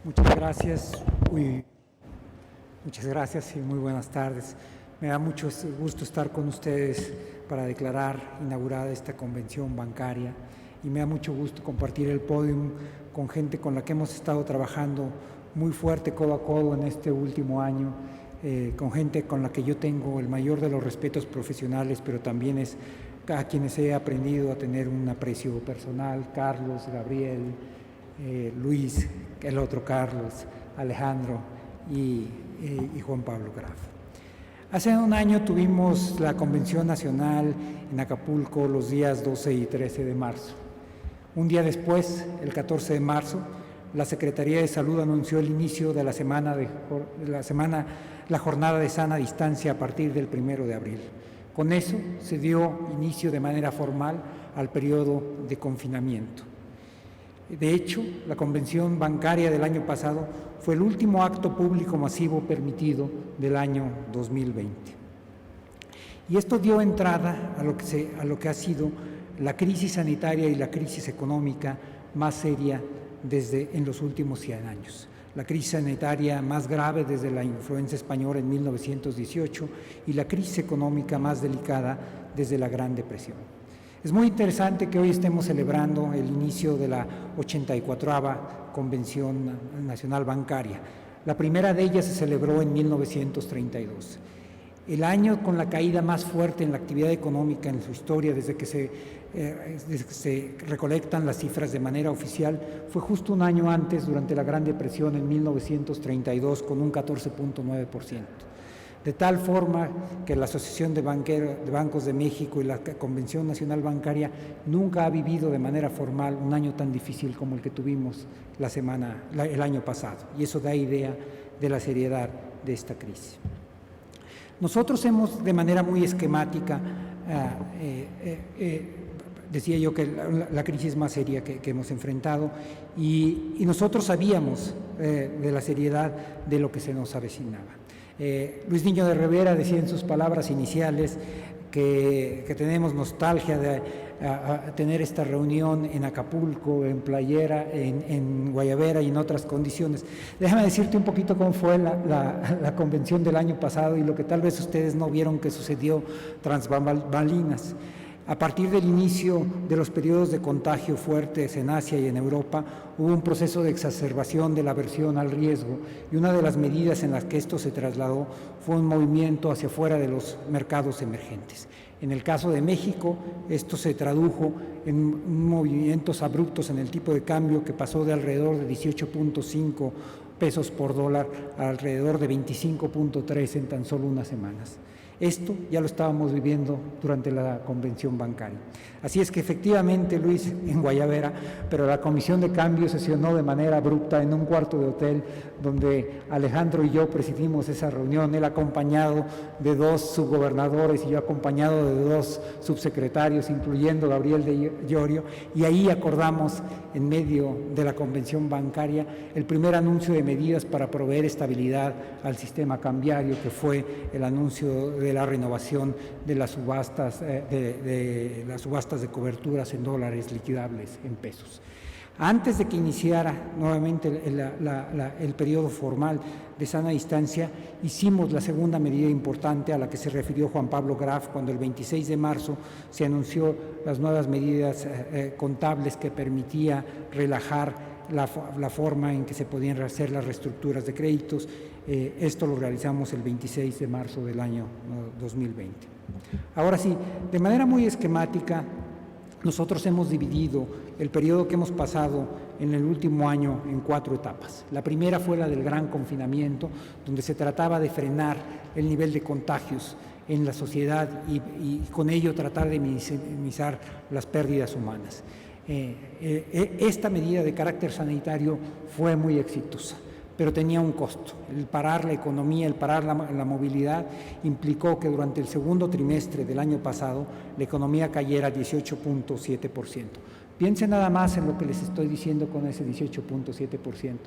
Muchas gracias. Muchas gracias y muy buenas tardes. Me da mucho gusto estar con ustedes para declarar inaugurada esta convención bancaria y me da mucho gusto compartir el podio con gente con la que hemos estado trabajando muy fuerte codo a codo en este último año, con gente con la que yo tengo el mayor de los respetos profesionales, pero también es a quienes he aprendido a tener un aprecio personal: Carlos, Gabriel, Luis, el otro Carlos, Alejandro y Juan Pablo Graf. Hace un año tuvimos la Convención Nacional en Acapulco los días 12 y 13 de marzo. Un día después, el 14 de marzo, la Secretaría de Salud anunció el inicio de la jornada de sana distancia a partir del 1 de abril. Con eso se dio inicio de manera formal al periodo de confinamiento. De hecho, la convención bancaria del año pasado fue el último acto público masivo permitido del año 2020. Y esto dio entrada a lo que ha sido la crisis sanitaria y la crisis económica más seria en los últimos 100 años. La crisis sanitaria más grave desde la influenza española en 1918 y la crisis económica más delicada desde la Gran Depresión. Es muy interesante que hoy estemos celebrando el inicio de la 84ª Convención Nacional Bancaria. La primera de ellas se celebró en 1932. El año con la caída más fuerte en la actividad económica en su historia, desde que se recolectan las cifras de manera oficial, fue justo un año antes, durante la Gran Depresión en 1932, con un 14.9%. De tal forma que la Asociación de Bancos de México y la Convención Nacional Bancaria nunca ha vivido de manera formal un año tan difícil como el que tuvimos el año pasado, y eso da idea de la seriedad de esta crisis. Nosotros hemos, de manera muy esquemática, decía yo que la crisis más seria que hemos enfrentado, y nosotros sabíamos de la seriedad de lo que se nos avecinaba. Luis Niño de Rivera decía en sus palabras iniciales que tenemos nostalgia de tener esta reunión en Acapulco, en Playera, en Guayabera y en otras condiciones. Déjame decirte un poquito cómo fue la convención del año pasado y lo que tal vez ustedes no vieron que sucedió tras bambalinas. A partir del inicio de los periodos de contagio fuertes en Asia y en Europa, hubo un proceso de exacerbación de la aversión al riesgo, y una de las medidas en las que esto se trasladó fue un movimiento hacia fuera de los mercados emergentes. En el caso de México, esto se tradujo en movimientos abruptos en el tipo de cambio, que pasó de alrededor de 18.5 pesos por dólar a alrededor de 25.3 en tan solo unas semanas. Esto ya lo estábamos viviendo durante la convención bancaria. Así es que efectivamente, Luis, en Guayabera, pero la comisión de cambio sesionó de manera abrupta en un cuarto de hotel donde Alejandro y yo presidimos esa reunión, él acompañado de 2 subgobernadores y yo acompañado de 2 subsecretarios, incluyendo Gabriel de Llorio, y ahí acordamos, en medio de la convención bancaria, el primer anuncio de medidas para proveer estabilidad al sistema cambiario, que fue el anuncio de la renovación de las subastas de coberturas en dólares liquidables en pesos. Antes de que iniciara nuevamente el periodo formal de sana distancia, hicimos la segunda medida importante a la que se refirió Juan Pablo Graf cuando el 26 de marzo se anunció las nuevas medidas contables que permitía relajar la forma en que se podían hacer las reestructuras de créditos. Esto lo realizamos el 26 de marzo del año 2020. Ahora sí, de manera muy esquemática, nosotros hemos dividido el periodo que hemos pasado en el último año en 4 etapas. La primera fue la del gran confinamiento, donde se trataba de frenar el nivel de contagios en la sociedad y con ello tratar de minimizar las pérdidas humanas. Esta medida de carácter sanitario fue muy exitosa, pero tenía un costo. El parar la economía, el parar la movilidad, implicó que durante el segundo trimestre del año pasado la economía cayera 18.7%. Piensen nada más en lo que les estoy diciendo con ese 18.7%.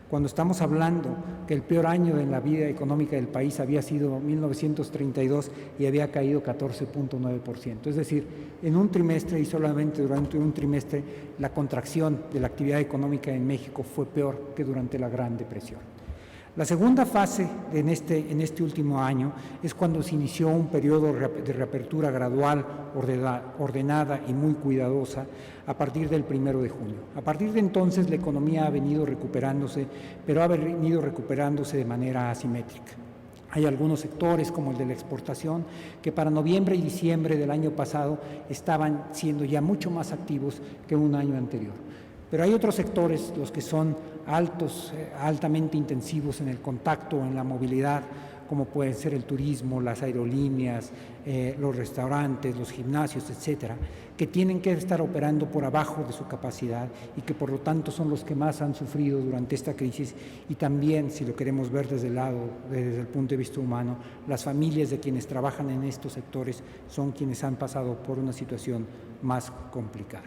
Cuando estamos hablando que el peor año en la vida económica del país había sido 1932 y había caído 14.9%. Es decir, en un trimestre y solamente durante un trimestre, la contracción de la actividad económica en México fue peor que durante la Gran Depresión. La segunda fase en este último año es cuando se inició un periodo de reapertura gradual, ordenada y muy cuidadosa a partir del 1 de junio. A partir de entonces la economía ha venido recuperándose, pero ha venido recuperándose de manera asimétrica. Hay algunos sectores, como el de la exportación, que para noviembre y diciembre del año pasado estaban siendo ya mucho más activos que un año anterior. Pero hay otros sectores, los que son altamente intensivos en el contacto, en la movilidad, como pueden ser el turismo, las aerolíneas, los restaurantes, los gimnasios, etcétera, que tienen que estar operando por abajo de su capacidad y que por lo tanto son los que más han sufrido durante esta crisis. Y también, si lo queremos ver desde el punto de vista humano, las familias de quienes trabajan en estos sectores son quienes han pasado por una situación más complicada.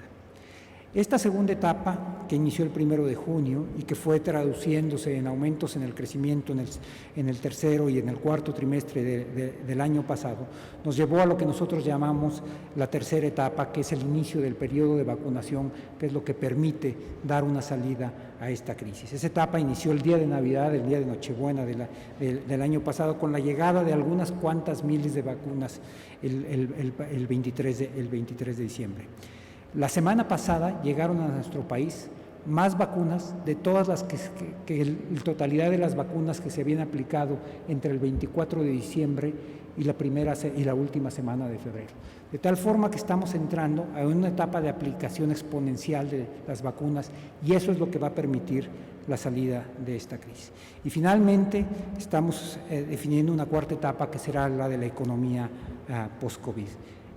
Esta segunda etapa, que inició el 1 de junio y que fue traduciéndose en aumentos en el crecimiento en el tercero y en el cuarto trimestre del año pasado, nos llevó a lo que nosotros llamamos la tercera etapa, que es el inicio del periodo de vacunación, que es lo que permite dar una salida a esta crisis. Esa etapa inició el día de Navidad, el día de Nochebuena del año pasado, con la llegada de algunas cuantas miles de vacunas el 23 de diciembre. La semana pasada llegaron a nuestro país más vacunas de todas las que la totalidad de las vacunas que se habían aplicado entre el 24 de diciembre y la última semana de febrero. De tal forma que estamos entrando a una etapa de aplicación exponencial de las vacunas y eso es lo que va a permitir la salida de esta crisis. Y finalmente estamos definiendo una cuarta etapa que será la de la economía post-COVID.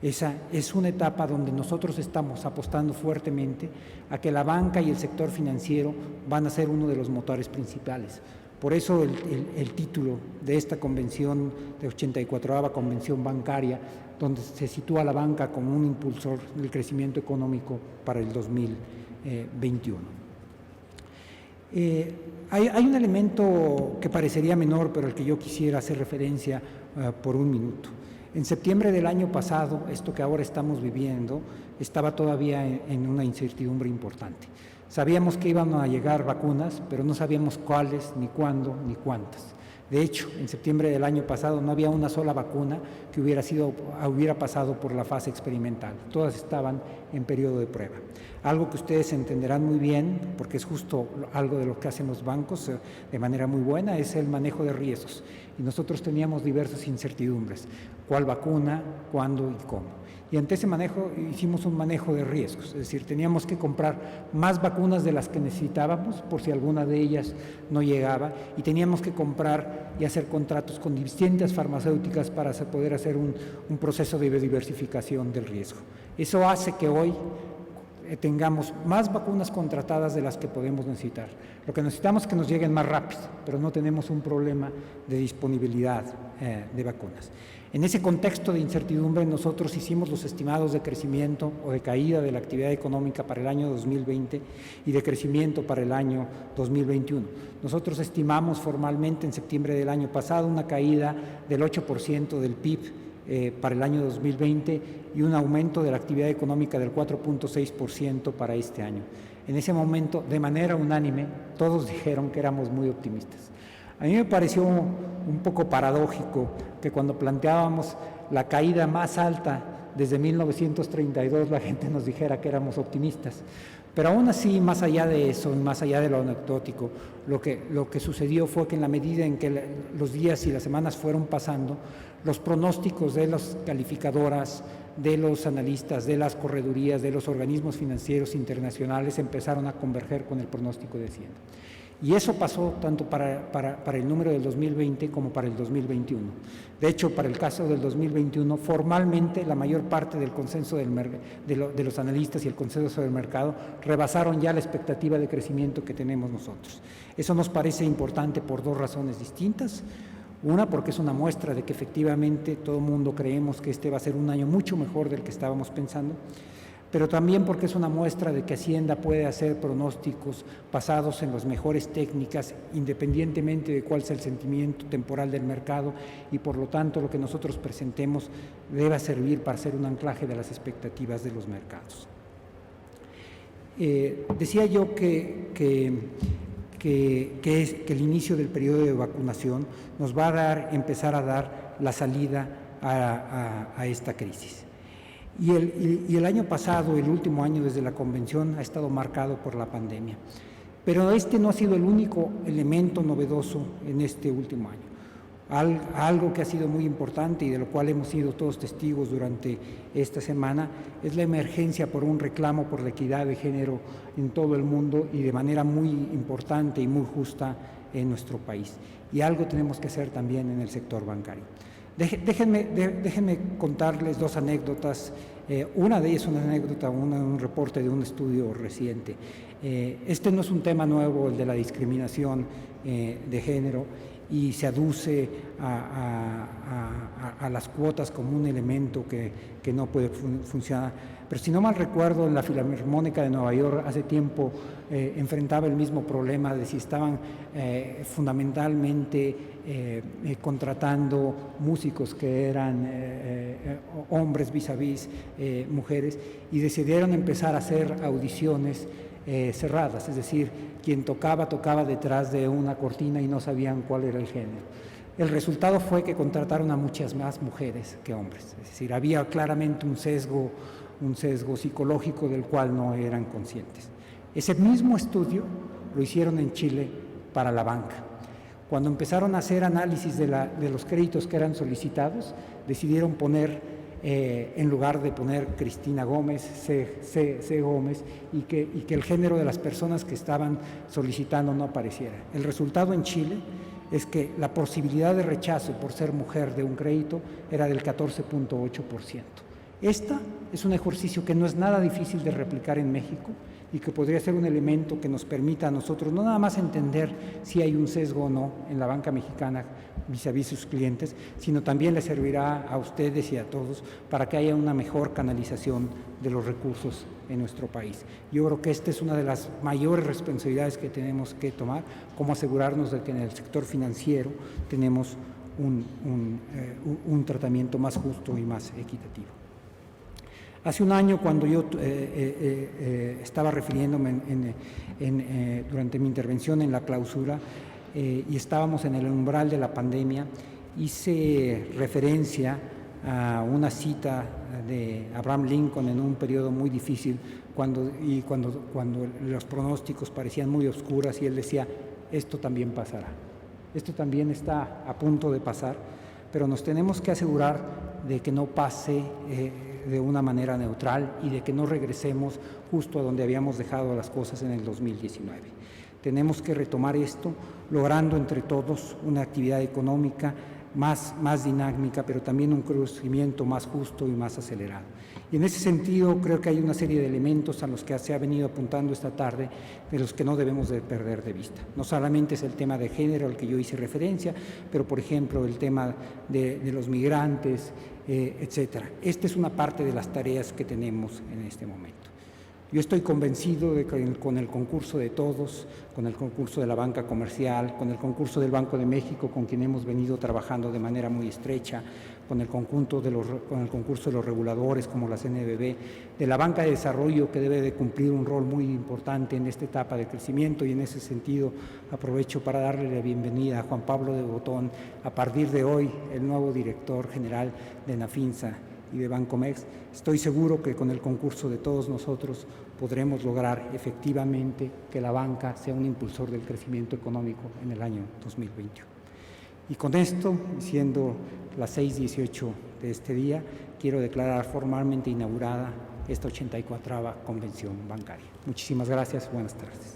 Esa es una etapa donde nosotros estamos apostando fuertemente a que la banca y el sector financiero van a ser uno de los motores principales. Por eso el título de esta convención, de 84ª Convención Bancaria, donde se sitúa la banca como un impulsor del crecimiento económico para el 2021. Hay un elemento que parecería menor, pero al que yo quisiera hacer referencia por un minuto. En septiembre del año pasado, esto que ahora estamos viviendo, estaba todavía en una incertidumbre importante. Sabíamos que iban a llegar vacunas, pero no sabíamos cuáles, ni cuándo, ni cuántas. De hecho, en septiembre del año pasado no había una sola vacuna que hubiera pasado por la fase experimental. Todas estaban en periodo de prueba. Algo que ustedes entenderán muy bien, porque es justo algo de lo que hacen los bancos de manera muy buena, es el manejo de riesgos. Y nosotros teníamos diversas incertidumbres. ¿Cuál vacuna? ¿Cuándo y cómo? Y ante ese manejo hicimos un manejo de riesgos, es decir, teníamos que comprar más vacunas de las que necesitábamos por si alguna de ellas no llegaba y teníamos que comprar y hacer contratos con distintas farmacéuticas para poder hacer un proceso de diversificación del riesgo. Eso hace que hoy tengamos más vacunas contratadas de las que podemos necesitar. Lo que necesitamos es que nos lleguen más rápido, pero no tenemos un problema de disponibilidad de vacunas. En ese contexto de incertidumbre, nosotros hicimos los estimados de crecimiento o de caída de la actividad económica para el año 2020 y de crecimiento para el año 2021. Nosotros estimamos formalmente en septiembre del año pasado una caída del 8% del PIB para el año 2020 y un aumento de la actividad económica del 4.6% para este año. En ese momento, de manera unánime, todos dijeron que éramos muy optimistas. A mí me pareció un poco paradójico que cuando planteábamos la caída más alta desde 1932 la gente nos dijera que éramos optimistas. Pero aún así, más allá de eso y más allá de lo anecdótico, lo que sucedió fue que en la medida en que los días y las semanas fueron pasando, los pronósticos de las calificadoras, de los analistas, de las corredurías, de los organismos financieros internacionales empezaron a converger con el pronóstico de Hacienda. Y eso pasó tanto para el número del 2020 como para el 2021. De hecho, para el caso del 2021, formalmente la mayor parte del consenso de los analistas y el consenso del mercado rebasaron ya la expectativa de crecimiento que tenemos nosotros. Eso nos parece importante por dos razones distintas. Una, porque es una muestra de que efectivamente todo el mundo creemos que este va a ser un año mucho mejor del que estábamos pensando. pero también porque es una muestra de que Hacienda puede hacer pronósticos basados en las mejores técnicas, independientemente de cuál sea el sentimiento temporal del mercado, y por lo tanto lo que nosotros presentemos debe servir para ser un anclaje de las expectativas de los mercados. Decía yo que el inicio del periodo de vacunación nos va a empezar a dar la salida a esta crisis. Y el año pasado, el último año desde la convención, ha estado marcado por la pandemia. Pero este no ha sido el único elemento novedoso en este último año. Algo que ha sido muy importante y de lo cual hemos sido todos testigos durante esta semana es la emergencia por un reclamo por la equidad de género en todo el mundo y de manera muy importante y muy justa en nuestro país. Y algo tenemos que hacer también en el sector bancario. Déjenme contarles dos anécdotas. Una de ellas es una anécdota, un reporte de un estudio reciente. Este no es un tema nuevo, el de la discriminación de género, y se aduce a las cuotas como un elemento que no puede funcionar. Pero si no mal recuerdo, en la Filarmónica de Nueva York hace tiempo enfrentaba el mismo problema de si estaban fundamentalmente contratando músicos que eran hombres vis a vis mujeres, y decidieron empezar a hacer audiciones cerradas, es decir, quien tocaba detrás de una cortina y no sabían cuál era el género. El resultado fue que contrataron a muchas más mujeres que hombres, es decir, había claramente un sesgo psicológico del cual no eran conscientes. Ese mismo estudio lo hicieron en Chile para la banca. Cuando empezaron a hacer análisis de los créditos que eran solicitados, decidieron poner, en lugar de poner Cristina Gómez, C. Gómez, y que el género de las personas que estaban solicitando no apareciera. El resultado en Chile es que la posibilidad de rechazo por ser mujer de un crédito era del 14.8%. Esta es un ejercicio que no es nada difícil de replicar en México y que podría ser un elemento que nos permita a nosotros no nada más entender si hay un sesgo o no en la banca mexicana vis a vis sus clientes, sino también les servirá a ustedes y a todos para que haya una mejor canalización de los recursos en nuestro país. Yo creo que esta es una de las mayores responsabilidades que tenemos que tomar, cómo asegurarnos de que en el sector financiero tenemos un tratamiento más justo y más equitativo. Hace un año, cuando yo estaba refiriéndome durante mi intervención en la clausura y estábamos en el umbral de la pandemia, hice referencia a una cita de Abraham Lincoln en un periodo muy difícil, cuando los pronósticos parecían muy oscuros, y él decía: esto también pasará, esto también está a punto de pasar, pero nos tenemos que asegurar de que no pase de una manera neutral y de que no regresemos justo a donde habíamos dejado las cosas en el 2019. Tenemos que retomar esto, logrando entre todos una actividad económica más dinámica, pero también un crecimiento más justo y más acelerado. Y en ese sentido creo que hay una serie de elementos a los que se ha venido apuntando esta tarde, de los que no debemos de perder de vista. No solamente es el tema de género al que yo hice referencia, pero por ejemplo el tema de los migrantes, etcétera. Esta es una parte de las tareas que tenemos en este momento. Yo estoy convencido de que con el concurso de todos, con el concurso de la banca comercial, con el concurso del Banco de México, con quien hemos venido trabajando de manera muy estrecha, con el concurso de los reguladores como la CNBV, de la banca de desarrollo, que debe de cumplir un rol muy importante en esta etapa de crecimiento, y en ese sentido aprovecho para darle la bienvenida a Juan Pablo de Botón, a partir de hoy el nuevo director general de Nafinsa y de Bancomext. Estoy seguro que con el concurso de todos nosotros podremos lograr efectivamente que la banca sea un impulsor del crecimiento económico en el año 2021. Y con esto, siendo las 6:18 de este día, quiero declarar formalmente inaugurada esta 84ª Convención Bancaria. Muchísimas gracias, buenas tardes.